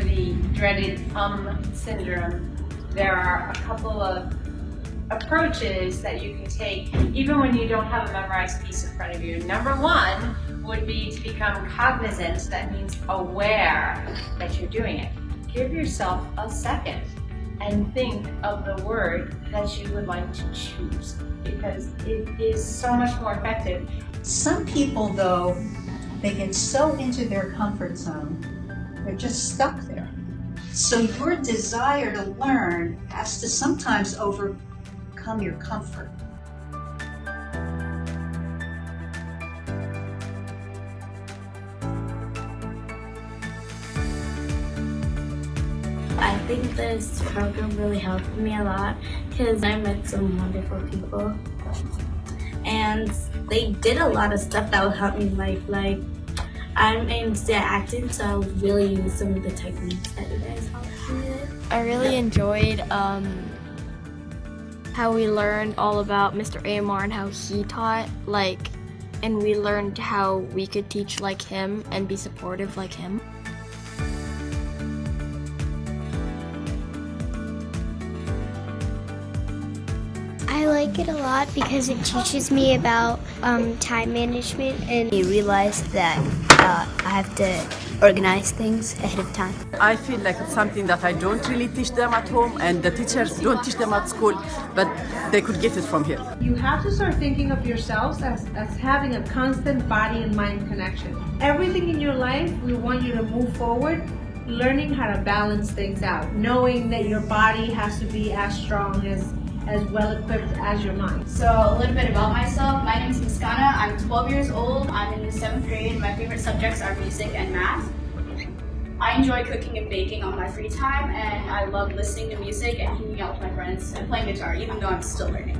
the dreaded syndrome, there are a couple of approaches that you can take even when you don't have a memorized piece in front of you. Number one would be to become cognizant. That means aware that you're doing it. Give yourself a second and think of the word that you would like to choose, because it is so much more effective. Some people, though, they get so into their comfort zone, they're just stuck there. So your desire to learn has to sometimes overcome your comfort. I think this program really helped me a lot because I met some wonderful people and they did a lot of stuff that will help me in life. Like, I'm into acting, so I'll really use some of the techniques that you guys helped me with. I really enjoyed how we learned all about Mr. Aymar and how he taught, and we learned how we could teach like him and be supportive like him. I like it a lot because it teaches me about time management, and I realized that I have to organize things ahead of time. I feel like it's something that I don't really teach them at home, and the teachers don't teach them at school, but they could get it from here. You have to start thinking of yourselves as having a constant body and mind connection. Everything in your life, we want you to move forward, learning how to balance things out, knowing that your body has to be as strong, as well equipped as your mind. So a little bit about myself. My name is Muskana. I'm 12 years old. I'm in the 7th grade. My favorite subjects are music and math. I enjoy cooking and baking on my free time, and I love listening to music and hanging out with my friends and playing guitar, even though I'm still learning.